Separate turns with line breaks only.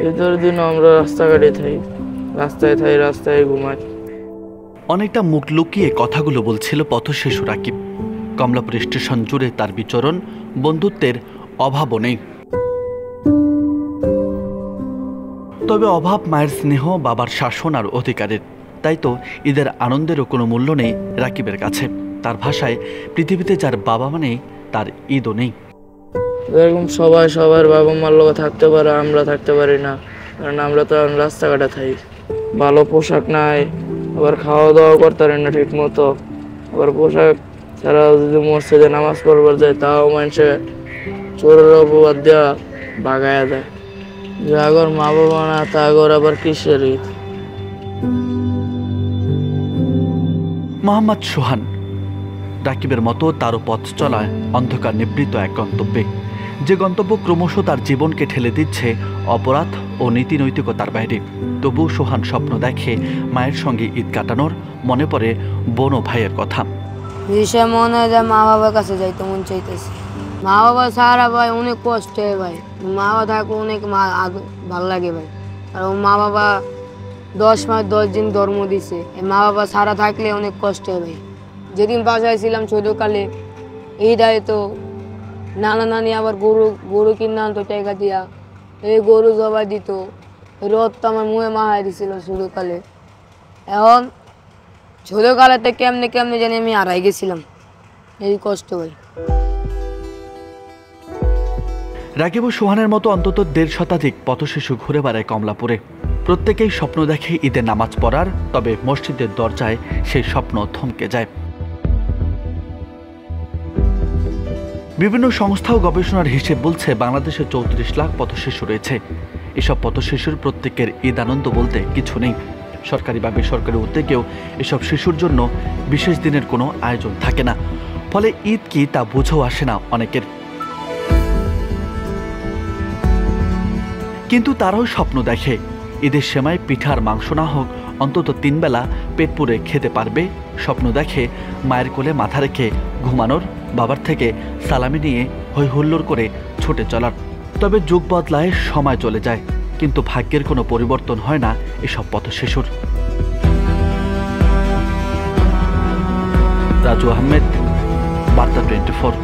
ঈদের দিন আমরা রাস্তাঘাটে থাকি, রাস্তায় ঘুমাই।
অনেকটা মুখ লুকিয়ে কথাগুলো বলছিল পথশিশু রাকিব। কমলাপুর স্টেশন জুড়ে তার বিচরণ, বন্ধুত্বের অভাবও নেই। তবে অভাব মায়ের স্নেহ, বাবার শাসন আর অধিকারের। তাই তো ঈদের আনন্দেরও কোনো মূল্য নেই রাকিবের কাছে। তার ভাষায়, পৃথিবীতে যার বাবা নেই তার ঈদও নেই।
এরকম সবাই সবার বাবা মার লোক থাকতে পারে, আমরা থাকতে পারি না, কারণ আমরা তো রাস্তাঘাটে থাকি। ভালো পোশাক নাই, আবার খাওয়া দাওয়া করতে পারি না ঠিক মতো। আবার পোশাক ছাড়া যদি মসজিদে নামাজ পড়বার যায়, তাও মানুষে চোরের অপবাদ দেওয়া ভাগায়া দেয়। জাগর মা বাবা না, তাগর আবার কিসের ঈদ।
মোহাম্মদ সোহান রাকিবের মতো তারও পথ চলায় অন্ধকার নিবৃত এক গন্তব্যে, যে গন্তব্য ক্রমশ তার জীবনকে ঠেলে দিচ্ছে অপরাধ ও নীতিনৈতিকতার বাইরে। তবু সোহান স্বপ্ন দেখে মায়ের সঙ্গে ঈদ কাটানোর, মনে পড়ে বোন ও ভাইয়ের কথা।
বিষয় মনে হয় যে মা বাবার কাছে যাইতে মন চাইতেছে। মা বাবা সারা ভাই অনেক কষ্ট হয় ভাই, মা বাবা থাকলে অনেক ভালো লাগে ভাই। আর মা বাবা 10 মাস 10 দিন ধর্ম দিছে, মা বাবা সারা থাকলে অনেক কষ্ট হয় ভাই। যেদিন বাসায় ছিলাম ছোটকালে, ঈদ আয় তো নানা নানি আবার গরু কিনে আনতো টাকা দিয়া, এই গরু জবাই দিত। রথ তো আমার মুখে মাহাই দিছিল ছোটকালে। এখন ছোটকালেতে কেমনে কেমনে জানি আমি হারাই গেছিলাম, এই কষ্ট ভাই।
রাকিব ও সোহানের মতো অন্তত 1.5 শতাধিক পথশিশু ঘুরে বেড়ায় কমলাপুরে। প্রত্যেকেই স্বপ্ন দেখে ঈদের নামাজ পড়ার, তবে মসজিদের দরজায় সেই স্বপ্ন থমকে যায়। বিভিন্ন সংস্থা ও গবেষণার হিসেব বলছে বাংলাদেশে 34 লাখ পথশিশু রয়েছে। এসব পথশিশুর প্রত্যেকের ঈদ আনন্দ বলতে কিছু নেই। সরকারি বা বেসরকারি উদ্যোগেও এসব শিশুর জন্য বিশেষ দিনের কোনো আয়োজন থাকে না। ফলে ঈদ কি তা বুঝেও আসে না অনেকের। কিন্তু তারাও স্বপ্ন দেখে ঈদের সেমাই, পিঠার মাংস না হোক অন্তত 3 বেলা পেট পুরে খেতে পারবে। স্বপ্ন দেখে মায়ের কোলে মাথা রেখে ঘুমানোর, বাবার থেকে সালামি নিয়ে হৈ হুল্লোড় করে ছুটে চলার। তবে যুগ বদলায়, সময় চলে যায়, কিন্তু ভাগ্যের কোনো পরিবর্তন হয় না এসব পথশিশুর। রাজু আহমেদ, বার্তা 24।